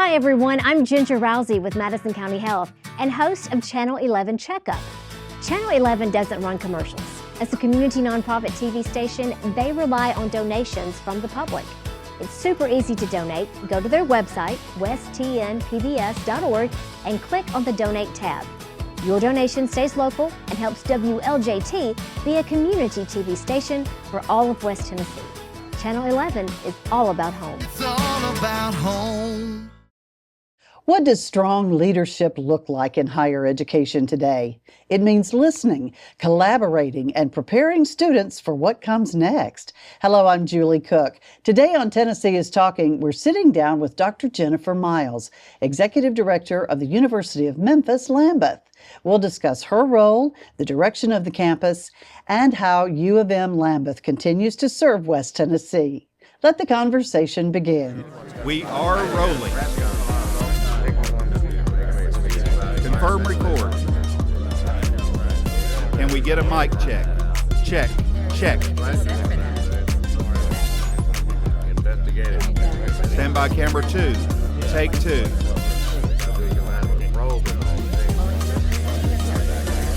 Hi everyone, I'm Ginger Rousey with Madison County Health and host of Channel 11 Checkup. Channel 11 doesn't run commercials. As a community nonprofit TV station, they rely on donations from the public. It's super easy to donate. Go to their website, westtnpbs.org, and click on the Donate tab. Your donation stays local and helps WLJT be a community TV station for all of West Tennessee. Channel 11 is all about home. It's all about home. What does strong leadership look like in higher education today? It means listening, collaborating, and preparing students for what comes next. Hello, I'm Julie Cook. Today on Tennessee is Talking, we're sitting down with Dr. Jennifer Miles, Executive Director of the University of Memphis, Lambuth. We'll discuss her role, the direction of the campus, and how U of M Lambuth continues to serve West Tennessee. Let the conversation begin. We are rolling. Confirm record. Can we get a mic check? Check, check. Stand by camera 2. Take 2.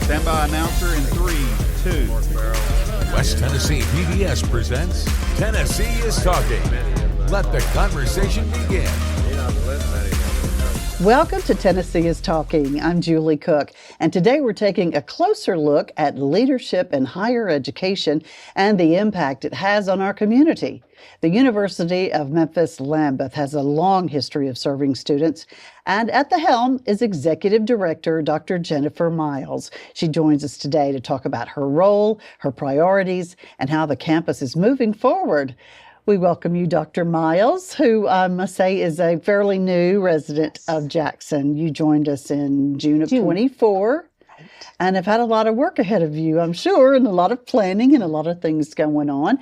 Stand by announcer in 3, 2. West Tennessee PBS presents Tennessee is Talking. Let the conversation begin. Welcome to Tennessee is Talking. I'm Julie Cook, and today we're taking a closer look at leadership in higher education and the impact it has on our community. The University of Memphis Lambuth has a long history of serving students, and at the helm is Executive Director Dr. Jennifer Miles. She joins us today to talk about her role, her priorities, and how the campus is moving forward. We welcome you, Dr. Miles, who I must say is a fairly new resident of Jackson. You joined us in June of 24 and have had a lot of work ahead of you, I'm sure, and a lot of planning and a lot of things going on.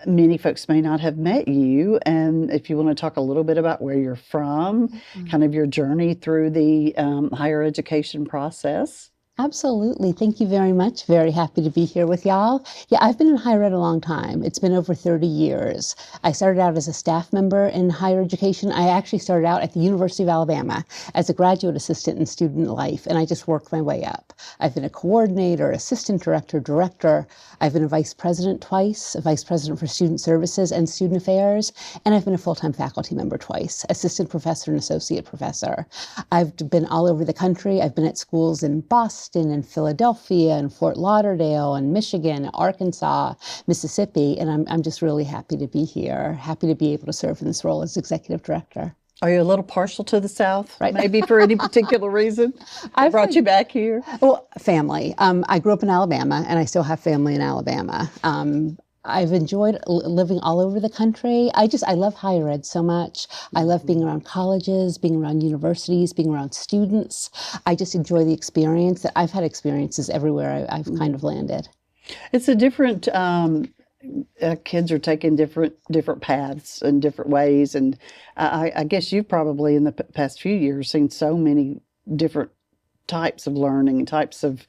Many folks may not have met you, and if you want to talk a little bit about where you're from, kind of your journey through the higher education process. Absolutely. Thank you very much. Very happy to be here with y'all. Yeah, I've been in higher ed a long time. It's been over 30 years. I started out as a staff member in higher education. I actually started out at the University of Alabama as a graduate assistant in student life, and I just worked my way up. I've been a coordinator, assistant director, director. I've been a vice president twice, a vice president for student services and student affairs, and I've been a full-time faculty member twice, assistant professor and associate professor. I've been all over the country. I've been at schools in Boston, and Philadelphia, and Fort Lauderdale, and Michigan, Arkansas, Mississippi, and I'm just really happy to be here, happy to be able to serve in this role as executive director. Are you a little partial to the South, right? Maybe for any particular reason? I brought you back here. Well, family. I grew up in Alabama, and I still have family in Alabama. I've enjoyed living all over the country. I love higher ed so much. I love being around colleges, being around universities, being around students. I just enjoy the experience. That I've had experiences everywhere I've kind of landed. It's a different, kids are taking different paths and different ways. And I guess you've probably in the past few years seen so many different types of learning, types of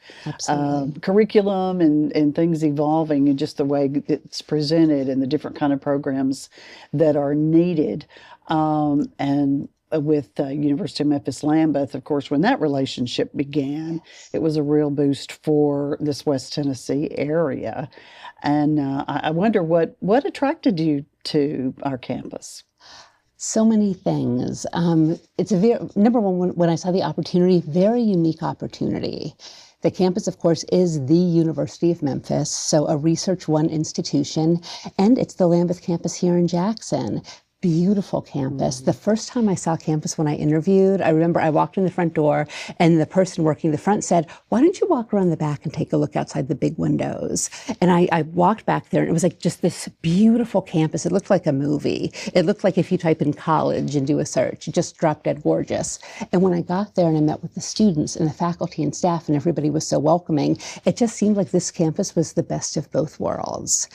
curriculum and things evolving, and just the way it's presented and the different kind of programs that are needed. And with University of Memphis Lambuth, of course, when that relationship began, it was a real boost for this West Tennessee area. And I wonder what attracted you to our campus? So many things. It's number one, when I saw the opportunity, very unique opportunity. The campus, of course, is the University of Memphis, so a Research One institution, and it's the Lambuth campus here in Jackson. Beautiful campus. The first time I saw campus when I interviewed, I remember I walked in the front door and the person working the front said, "Why don't you walk around the back and take a look outside the big windows?" And I walked back there and it was like just this beautiful campus. It looked like a movie. It looked like if you type in college and do a search, it just dropped dead gorgeous. And when I got there and I met with the students and the faculty and staff and everybody was so welcoming, it just seemed like this campus was the best of both worlds.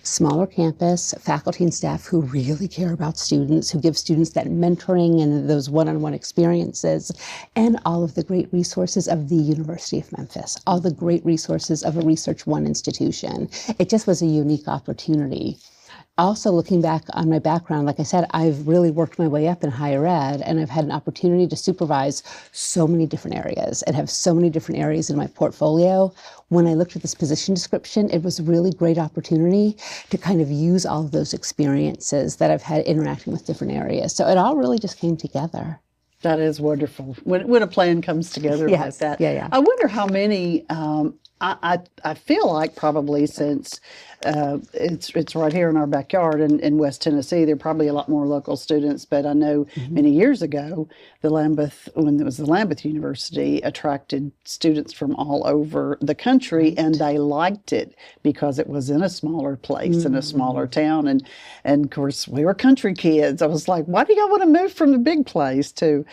Smaller campus, faculty and staff who really care about students, who give students that mentoring and those one-on-one experiences, and all of the great resources of the University of Memphis, all the great resources of a Research One institution. It just was a unique opportunity. Also, looking back on my background, like I said, I've really worked my way up in higher ed, and I've had an opportunity to supervise so many different areas and have so many different areas in my portfolio. When I looked at this position description, it was a really great opportunity to kind of use all of those experiences that I've had interacting with different areas. So it all really just came together. That is wonderful. When a plan comes together like Yes, that. yeah. I wonder how many. I feel like probably since it's right here in our backyard in West Tennessee, there are probably a lot more local students. But I know many years ago, when it was the Lambuth University, attracted students from all over the country, and they liked it because it was in a smaller place, in a smaller town, and of course we were country kids. I was like, why do y'all want to move from the big place to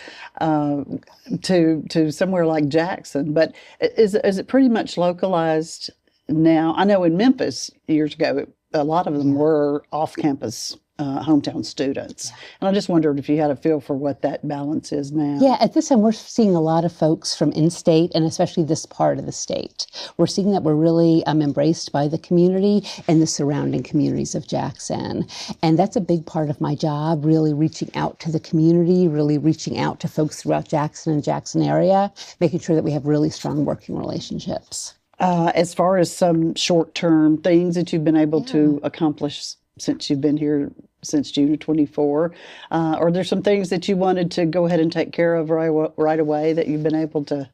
somewhere like Jackson? But is it pretty much localized now? I know in Memphis years ago, a lot of them were off-campus hometown students. And I just wondered if you had a feel for what that balance is now. Yeah, at this time, we're seeing a lot of folks from in-state, and especially this part of the state. We're seeing that we're really embraced by the community and the surrounding communities of Jackson. And that's a big part of my job, really reaching out to the community, really reaching out to folks throughout Jackson and Jackson area, making sure that we have really strong working relationships. As far as some short-term things that you've been able to accomplish since you've been here since June of 24, are there some things that you wanted to go ahead and take care of right away that you've been able to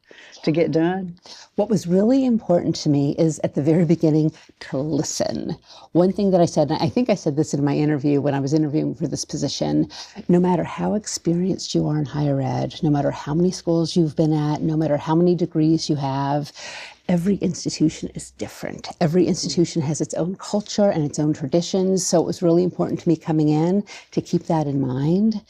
get done? What was really important to me is at the very beginning to listen. One thing that I said, and I think I said this in my interview when I was interviewing for this position, no matter how experienced you are in higher ed, no matter how many schools you've been at, no matter how many degrees you have, every institution is different. Every institution has its own culture and its own traditions. So it was really important to me coming in to keep that in mind.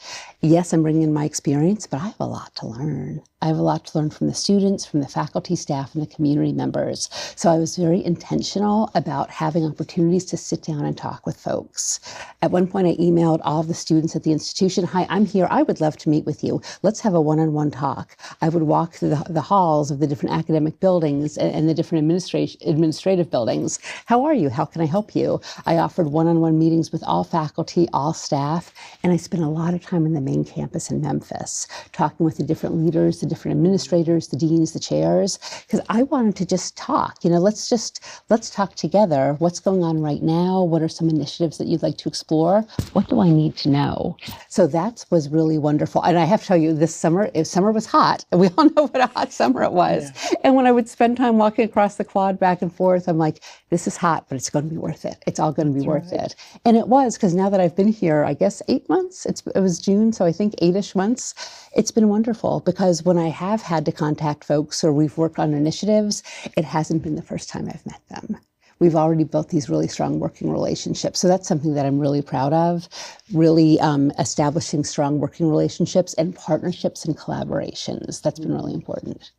Yes, I'm bringing in my experience, but I have a lot to learn. I have a lot to learn from the students, from the faculty, staff, and the community members. So I was very intentional about having opportunities to sit down and talk with folks. At one point, I emailed all of the students at the institution, "Hi, I'm here. I would love to meet with you. Let's have a one-on-one talk." I would walk through the halls of the different academic buildings and the different administrative buildings. "How are you? How can I help you?" I offered one-on-one meetings with all faculty, all staff, and I spent a lot of time in the main campus in Memphis, talking with the different leaders, the different administrators, the deans, the chairs, because I wanted to just talk. Let's talk together. What's going on right now? What are some initiatives that you'd like to explore? What do I need to know? So that was really wonderful. And I have to tell you, this summer was hot. And we all know what a hot summer it was. Yeah. And when I would spend time walking across the quad back and forth, I'm like, this is hot, but it's going to be worth it. It's all going to be worth it. And it was, because now that I've been here, I guess 8 months, it was June, so I think 8-ish months, it's been wonderful, because when I have had to contact folks or we've worked on initiatives, it hasn't been the first time I've met them. We've already built these really strong working relationships. So that's something that I'm really proud of, really establishing strong working relationships and partnerships and collaborations. That's been really important.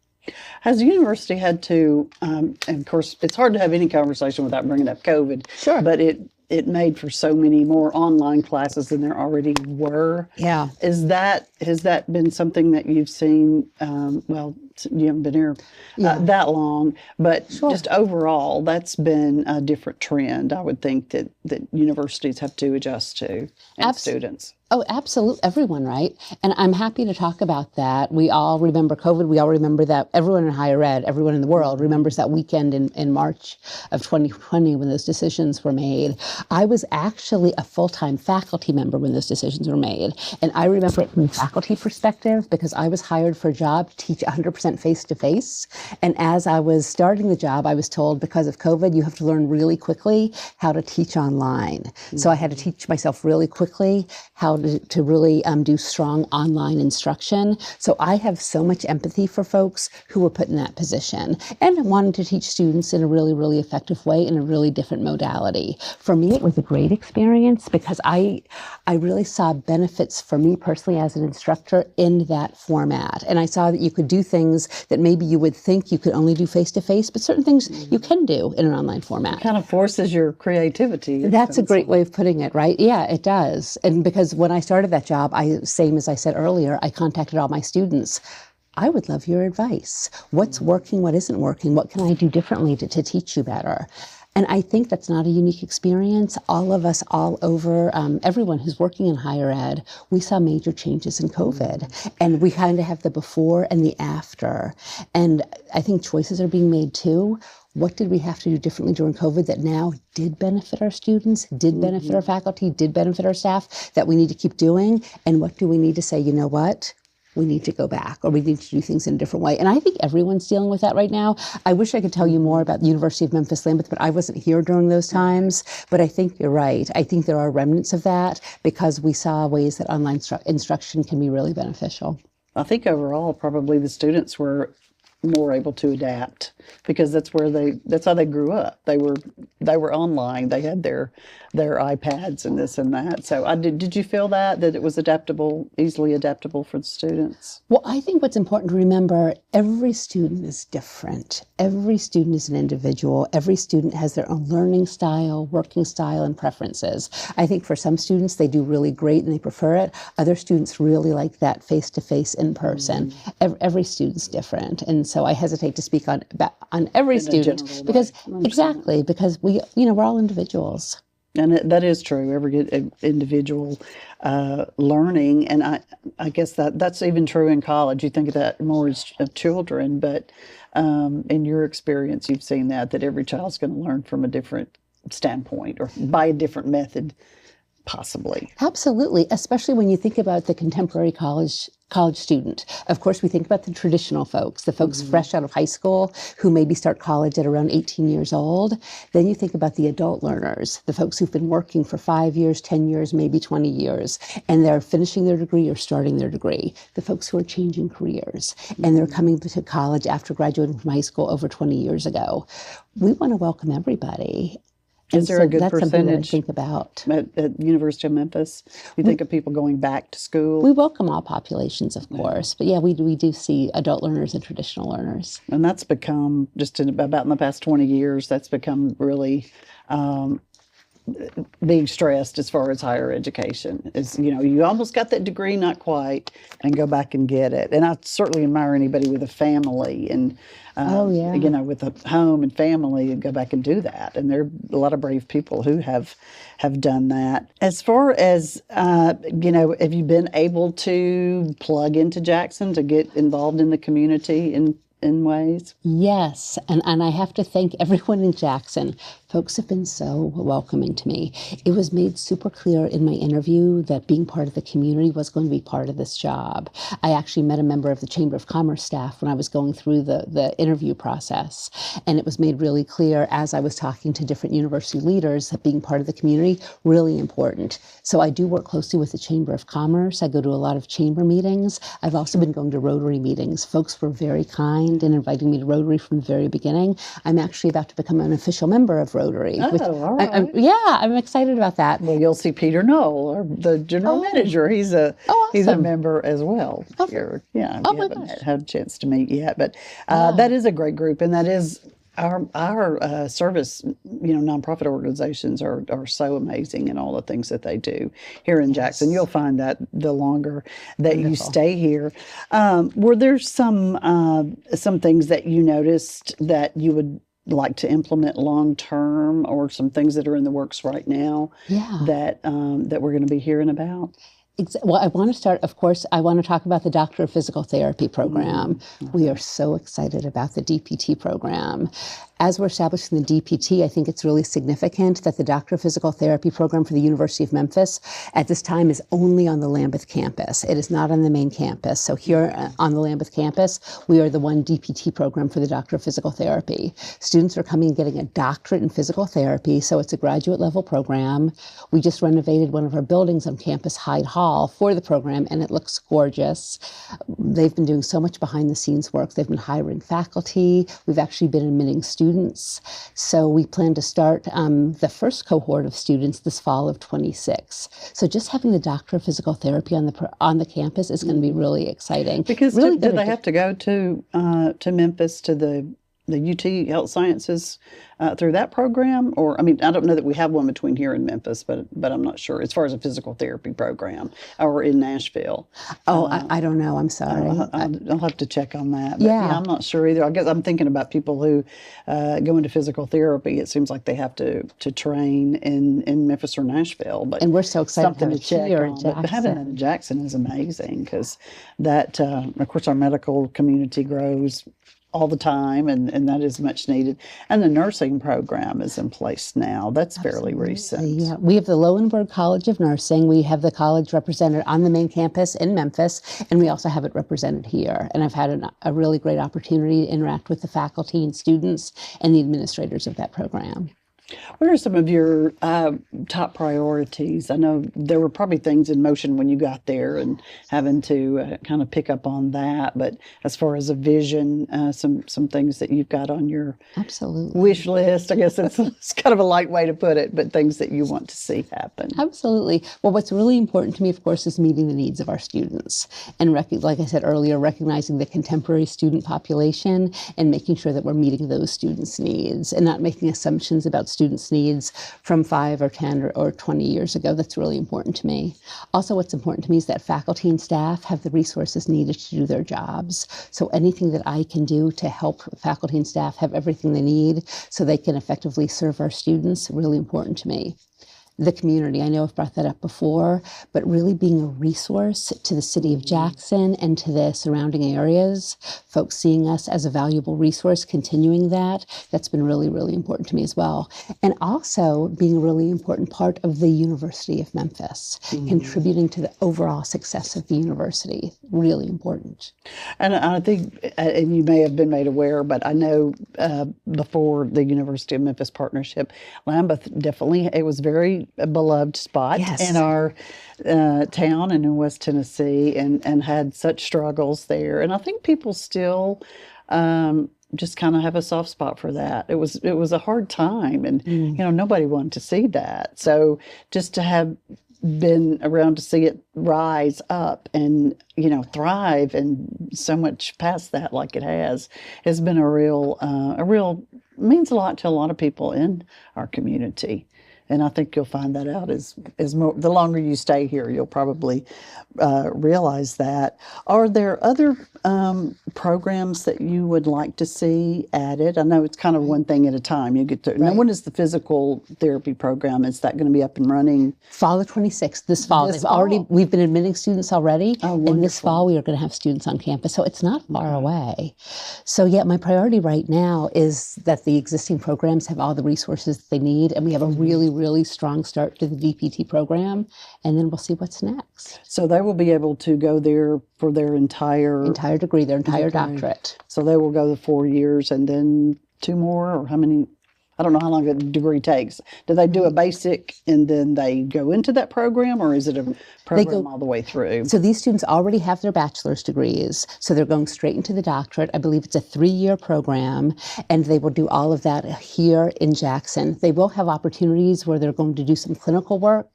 Has the university had to, and of course, it's hard to have any conversation without bringing up COVID. Sure. But it made for so many more online classes than there already were. Yeah. Has that been something that you've seen, well, you haven't been here that long, but just overall, that's been a different trend, I would think, that universities have to adjust to, and students. Oh, absolutely. Everyone, right? And I'm happy to talk about that. We all remember COVID. We all remember that. Everyone in higher ed, everyone in the world remembers that weekend in March of 2020 when those decisions were made. I was actually a full-time faculty member when those decisions were made. And I remember it from a faculty perspective because I was hired for a job to teach 100% face-to-face. And as I was starting the job, I was told, because of COVID, you have to learn really quickly how to teach online. Mm-hmm. So I had to teach myself really quickly how to really do strong online instruction. So I have so much empathy for folks who were put in that position and wanted to teach students in a really, really effective way in a really different modality. For me, it was a great experience because I really saw benefits for me personally as an instructor in that format. And I saw that you could do things that maybe you would think you could only do face-to-face, but certain things you can do in an online format. It kind of forces your creativity. That's a great way of putting it, right? Yeah, it does. And because when I started that job, same as I said earlier, I contacted all my students. I would love your advice. What's working? What isn't working? What can I do differently to teach you better? And I think that's not a unique experience. All of us, all over, everyone who's working in higher ed, we saw major changes in COVID. And we kind of have the before and the after. And I think choices are being made too. What did we have to do differently during COVID that now did benefit our students, did benefit our faculty, did benefit our staff, that we need to keep doing? And what do we need to say, you know what? We need to go back, or we need to do things in a different way. And I think everyone's dealing with that right now. I wish I could tell you more about the University of Memphis Lambuth, but I wasn't here during those times. But I think you're right. I think there are remnants of that because we saw ways that online instruction can be really beneficial. I think overall, probably the students were more able to adapt because that's how they grew up. They were online. They had their iPads and this and that. So did you feel that it was easily adaptable for the students? Well, I think what's important to remember, every student is different. Every student is an individual. Every student has their own learning style, working style, and preferences. I think for some students, they do really great and they prefer it. Other students really like that face-to-face in person. Every student's different. And so I hesitate to speak on every student because we're all individuals. And that is true. Every individual learning, and I guess that's even true in college. You think of that more as children, but in your experience, you've seen that every child's going to learn from a different standpoint or by a different method, possibly. Absolutely, especially when you think about the contemporary college student. Of course, we think about the traditional folks, the folks fresh out of high school who maybe start college at around 18 years old. Then you think about the adult learners, the folks who've been working for 5 years, 10 years, maybe 20 years, and they're finishing their degree or starting their degree. The folks who are changing careers, and they're coming to college after graduating from high school over 20 years ago. We want to welcome everybody. Is there a good that's percentage something that I think about at University of Memphis? You think of people going back to school? We welcome all populations, of course, but yeah, we do see adult learners and traditional learners. And that's become, about in the past 20 years, that's become really being stressed as far as higher education. Is, you almost got that degree, not quite, and go back and get it. And I certainly admire anybody with a family and with a home and family and go back and do that. And there are a lot of brave people who have done that. As far as, have you been able to plug into Jackson to get involved in the community in ways? Yes, and I have to thank everyone in Jackson. Folks have been so welcoming to me. It was made super clear in my interview that being part of the community was going to be part of this job. I actually met a member of the Chamber of Commerce staff when I was going through the interview process, and it was made really clear as I was talking to different university leaders that being part of the community, really important. So I do work closely with the Chamber of Commerce. I go to a lot of chamber meetings. I've also been going to Rotary meetings. Folks were very kind in inviting me to Rotary from the very beginning. I'm actually about to become an official member of Rotary. All right. I'm excited about that. Well, you'll see Peter Knoll, the general manager. He's a member as well. Here. Yeah, we haven't had a chance to meet yet, but that is a great group, and that is our service. Nonprofit organizations are so amazing in all the things that they do here in Jackson. You'll find that the longer that you stay here. Were there some things that you noticed that you would like to implement long term, or some things that are in the works right now that we're going to be hearing about? Well, I want to start, of course, I want to talk about the Doctor of Physical Therapy program. We are so excited about the DPT program. As we're establishing the DPT, I think it's really significant that the Doctor of Physical Therapy program for the University of Memphis at this time is only on the Lambuth campus. It is not on the main campus. So here on the Lambuth campus, we are the one DPT program for the Doctor of Physical Therapy. Students are coming and getting a doctorate in physical therapy, so it's a graduate level program. We just renovated one of our buildings on campus, Hyde Hall, for the program, and it looks gorgeous. They've been doing so much behind the scenes work. They've been hiring faculty. We've actually been admitting students. So we plan to start the first cohort of students this fall of 26. So just having the Doctor of Physical Therapy on the campus is going to be really exciting. Because really do they have to go to Memphis to the the UT Health Sciences through that program? Or, I mean, I don't know that we have one between here and Memphis, but I'm not sure as far as a physical therapy program or in Nashville. Oh, I don't know. I'm sorry. I'll have to check on that. But Yeah. I'm not sure either. I guess I'm thinking about people who go into physical therapy. It seems like they have to train in Memphis or Nashville. But And we're so excited something to to have it check here on. in But having it in Jackson is amazing because that, of course, our medical community grows all the time, and that is much needed. And the nursing program is in place now. That's fairly recent. Yeah, we have the Lowenberg College of Nursing. We have the college represented on the main campus in Memphis, and we also have it represented here. And I've had a really great opportunity to interact with the faculty and students and the administrators of that program. What are some of your top priorities? I know there were probably things in motion when you got there and having to kind of pick up on that. But as far as a vision, some things that you've got on your Absolutely. wish list, I guess it's kind of a light way to put it, but things that you want to see happen. Absolutely. Well, what's really important to me, of course, is meeting the needs of our students. And like I said earlier, recognizing the contemporary student population and making sure that we're meeting those students' needs and not making assumptions about students' needs from 5 or 10 or 20 years ago. That's really important to me. Also, what's important to me is that faculty and staff have the resources needed to do their jobs. So anything that I can do to help faculty and staff have everything they need so they can effectively serve our students, really important to me. The community, I know I've brought that up before, but really being a resource to the city of Jackson and to the surrounding areas, folks seeing us as a valuable resource, continuing that's been really, really important to me as well. And also being a really important part of the University of Memphis, contributing to the overall success of the university, really important. And I think, and you may have been made aware, but I know before the University of Memphis partnership, Lambuth definitely, it was very a beloved spot Yes. in our town and in West Tennessee, and had such struggles there. And I think people still just kind of have a soft spot for that. It was a hard time, and nobody wanted to see that. So just to have been around to see it rise up and thrive and so much past that like it has been a real means a lot to a lot of people in our community. And I think you'll find that out as more, the longer you stay here, you'll probably realize that. Are there other programs that you would like to see added? I know it's kind of one thing at a time. You get to. Now, when is the physical therapy program? Is that going to be up and running? Fall of 26th, this fall. We've been admitting students already. Oh, wonderful. And this fall we are going to have students on campus. So it's not far away. So yeah, my priority right now is that the existing programs have all the resources that they need. And we have a really strong start to the DPT program. And then we'll see what's next. So they will be able to go there for their entire Degree, their entire doctorate. So they will go the 4 years and then 2 more, or how many? I don't know how long a degree takes. Do they do a basic and then they go into that program, or is it a program all the way through? So these students already have their bachelor's degrees, so they're going straight into the doctorate. I believe it's a 3-year program, and they will do all of that here in Jackson. They will have opportunities where they're going to do some clinical work,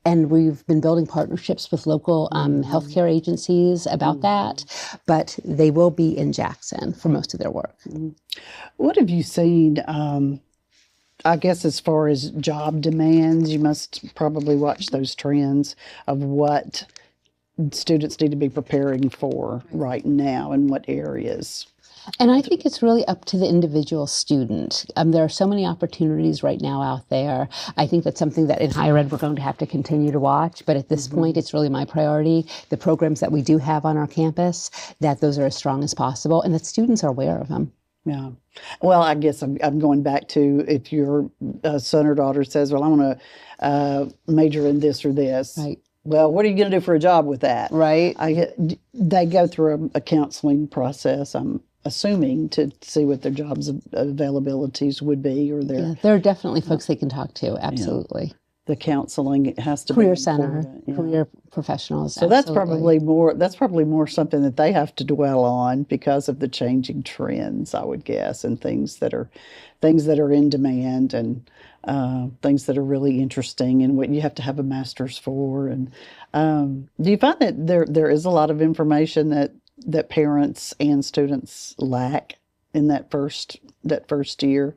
and we've been building partnerships with local healthcare agencies about that, but they will be in Jackson for most of their work. What have you seen, I guess, as far as job demands? You must probably watch those trends of what students need to be preparing for right now in what areas. And I think it's really up to the individual student. There are so many opportunities right now out there. I think that's something that in higher ed we're going to have to continue to watch. But at this point, it's really my priority, the programs that we do have on our campus, that those are as strong as possible and that students are aware of them. Yeah. Well, I guess I'm going back to, if your son or daughter says, well, I want to major in this or this. Right. Well, what are you going to do for a job with that? Right. They go through a counseling process, I'm assuming, to see what their jobs availabilities would be, or their. Yeah, there are definitely folks they can talk to. Absolutely. The counseling, it has to Career be center, important, career professionals. So that's probably more something that they have to dwell on because of the changing trends, I would guess, and things that are in demand, and things that are really interesting, and what you have to have a master's for. And do you find that there is a lot of information that parents and students lack in that first year.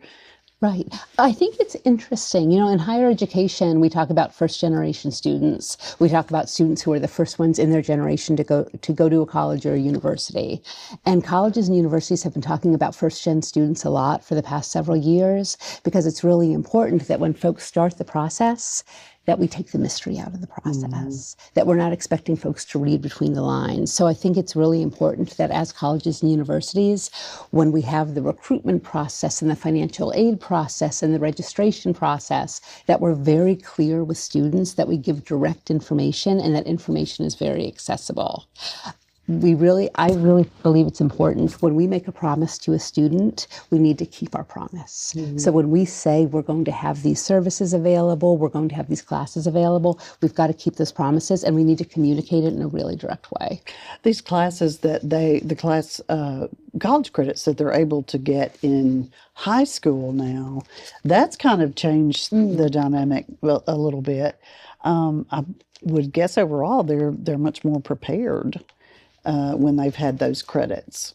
Right. I think it's interesting. You know, in higher education, we talk about first generation students. We talk about students who are the first ones in their generation to go to a college or a university. And colleges and universities have been talking about first gen students a lot for the past several years because it's really important that when folks start the process, that we take the mystery out of the process, that we're not expecting folks to read between the lines. So I think it's really important that as colleges and universities, when we have the recruitment process and the financial aid process and the registration process, that we're very clear with students, that we give direct information and that information is very accessible. I really believe it's important when we make a promise to a student, we need to keep our promise. So when we say we're going to have these services available, we're going to have these classes available, we've got to keep those promises and we need to communicate it in a really direct way. These classes college credits that they're able to get in high school now, that's kind of changed the dynamic a little bit. I would guess overall they're much more prepared when they've had those credits.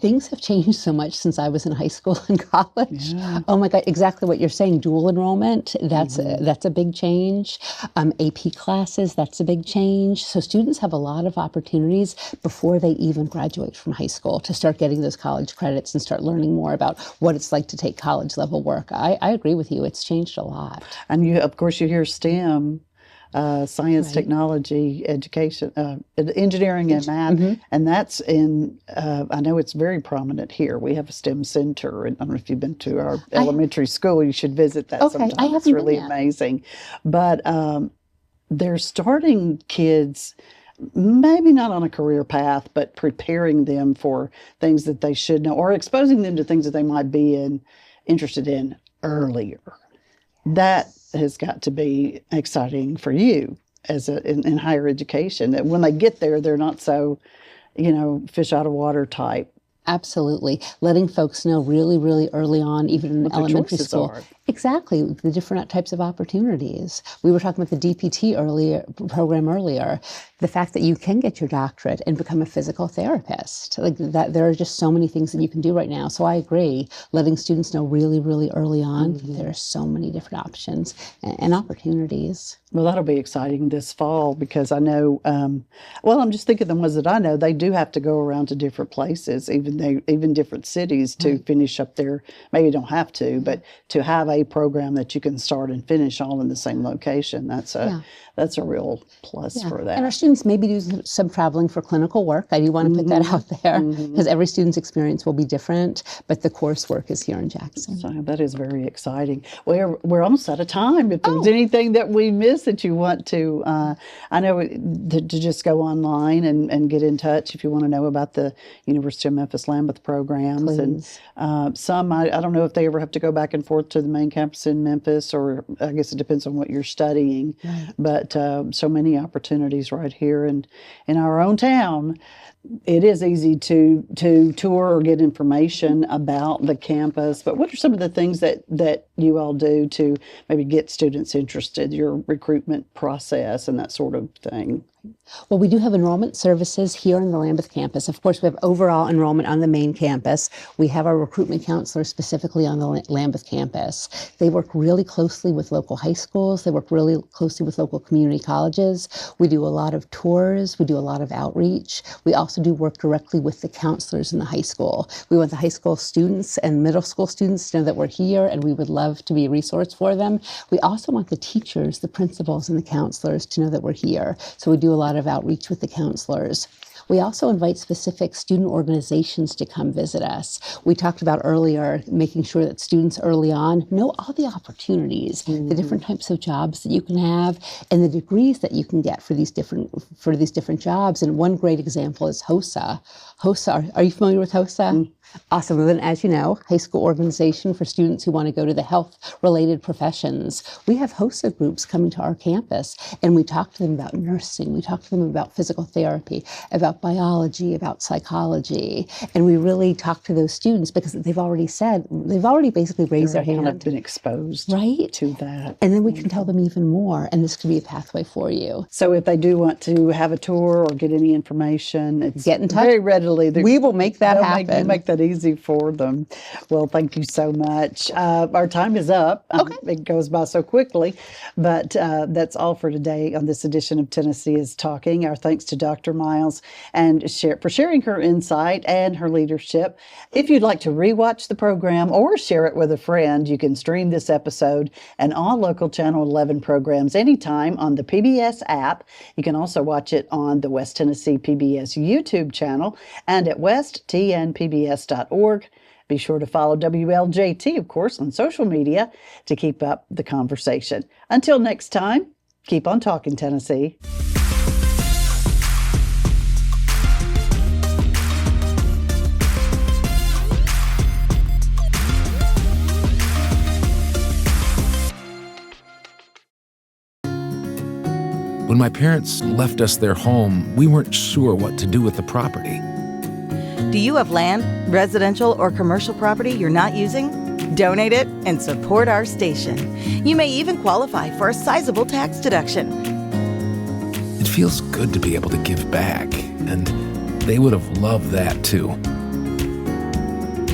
Things have changed so much since I was in high school and college. Yeah. Oh my God, exactly what you're saying. Dual enrollment, that's a big change. AP classes, that's a big change. So students have a lot of opportunities before they even graduate from high school to start getting those college credits and start learning more about what it's like to take college level work. I agree with you. It's changed a lot. And of course, you hear STEM. Science, technology, education, engineering, and math, and that's in. I know it's very prominent here. We have a STEM center, and I don't know if you've been to our elementary school. You should visit that sometime. It's really amazing. But they're starting kids, maybe not on a career path, but preparing them for things that they should know, or exposing them to things that they might be interested in earlier. That has got to be exciting for you in higher education, that when they get there, they're not so, fish out of water type. Absolutely. Letting folks know really, really early on, even in elementary school. Exactly. The different types of opportunities. We were talking about the DPT program earlier. The fact that you can get your doctorate and become a physical therapist. Like that, there are just so many things that you can do right now. So I agree. Letting students know really, really early on, there are so many different options and opportunities. Well, that'll be exciting this fall because I know, I'm just thinking the ones that I know, they do have to go around to different places, even different cities to finish up their, maybe don't have to, but to have a program that you can start and finish all in the same location. That's a real plus for that. And our students maybe do some traveling for clinical work. I do want to put that out there because every student's experience will be different, but the coursework is here in Jackson. So that is very exciting. We're almost out of time. If there's anything that we missed that you want to, I know to just go online and get in touch if you want to know about the University of Memphis Lambuth programs. Please. And some, I don't know if they ever have to go back and forth to the main campus in Memphis, or I guess it depends on what you're studying. Right. But so many opportunities right here in our own town. It is easy to tour or get information about the campus, but what are some of the things that you all do to maybe get students interested, your recruitment process and that sort of thing? Well, we do have enrollment services here on the Lambuth campus. Of course, we have overall enrollment on the main campus. We have our recruitment counselors specifically on the Lambuth campus. They work really closely with local high schools. They work really closely with local community colleges. We do a lot of tours. We do a lot of outreach. We also do work directly with the counselors in the high school. We want the high school students and middle school students to know that we're here and we would love to be a resource for them. We also want the teachers, the principals, and the counselors to know that we're here. So we do a lot of outreach with the counselors. We also invite specific student organizations to come visit us. We talked about earlier making sure that students early on know all the opportunities, the different types of jobs that you can have, and the degrees that you can get for these different jobs. And one great example is HOSA. HOSA, are you familiar with HOSA? Awesome. And then, as you know, high school organization for students who want to go to the health-related professions. We have HOSA groups coming to our campus, and we talk to them about nursing. We talk to them about physical therapy, about biology, about psychology. And we really talk to those students because they've already basically raised their hand. I've been exposed to that. And then we can tell them even more, and this could be a pathway for you. So if they do want to have a tour or get any information, it's get in touch. Very readily. We will make that happen. Make that it easy for them. Well, thank you so much. Our time is up. It goes by so quickly, but that's all for today on this edition of Tennessee is Talking. Our thanks to Dr. Miles and for sharing her insight and her leadership. If you'd like to rewatch the program or share it with a friend, you can stream this episode and all local Channel 11 programs anytime on the PBS app. You can also watch it on the West Tennessee PBS YouTube channel and at westtnpbs.org. Be sure to follow WLJT, of course, on social media to keep up the conversation. Until next time, keep on talking, Tennessee. When my parents left us their home, we weren't sure what to do with the property. Do you have land, residential, or commercial property you're not using? Donate it and support our station. You may even qualify for a sizable tax deduction. It feels good to be able to give back, and they would have loved that too.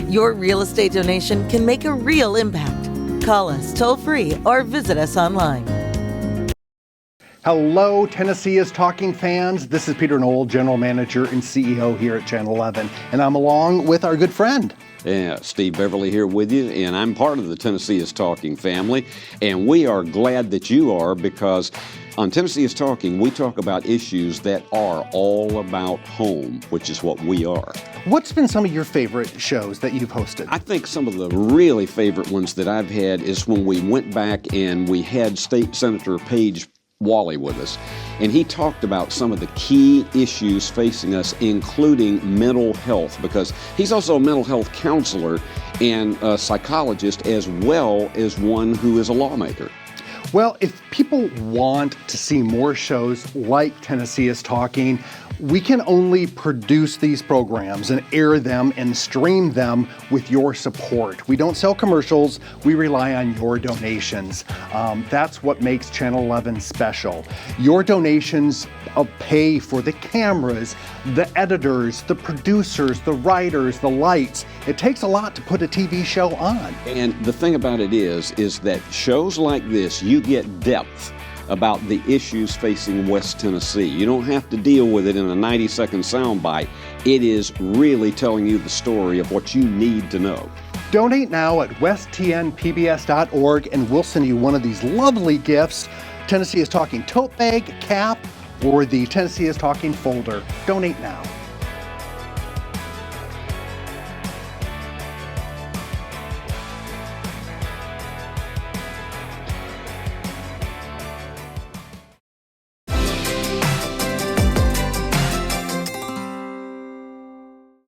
Your real estate donation can make a real impact. Call us toll-free or visit us online. Hello, Tennessee is Talking fans. This is Peter Knoll, General Manager and CEO here at Channel 11, and I'm along with our good friend. Yeah, Steve Beverly here with you, and I'm part of the Tennessee is Talking family, and we are glad that you are, because on Tennessee is Talking, we talk about issues that are all about home, which is what we are. What's been some of your favorite shows that you've hosted? I think some of the really favorite ones that I've had is when we went back and we had State Senator Paige Wally with us, and he talked about some of the key issues facing us, including mental health, because he's also a mental health counselor and a psychologist, as well as one who is a lawmaker. Well, if people want to see more shows like Tennessee is Talking, we can only produce these programs and air them and stream them with your support. We don't sell commercials, we rely on your donations. That's what makes Channel 11 special. Your donations pay for the cameras, the editors, the producers, the writers, the lights. It takes a lot to put a TV show on. And the thing about it is that shows like this, you get depth about the issues facing West Tennessee. You don't have to deal with it in a 90-second soundbite. It is really telling you the story of what you need to know. Donate now at westtnpbs.org, and we'll send you one of these lovely gifts: Tennessee is Talking tote bag, cap, or the Tennessee is Talking folder. Donate now.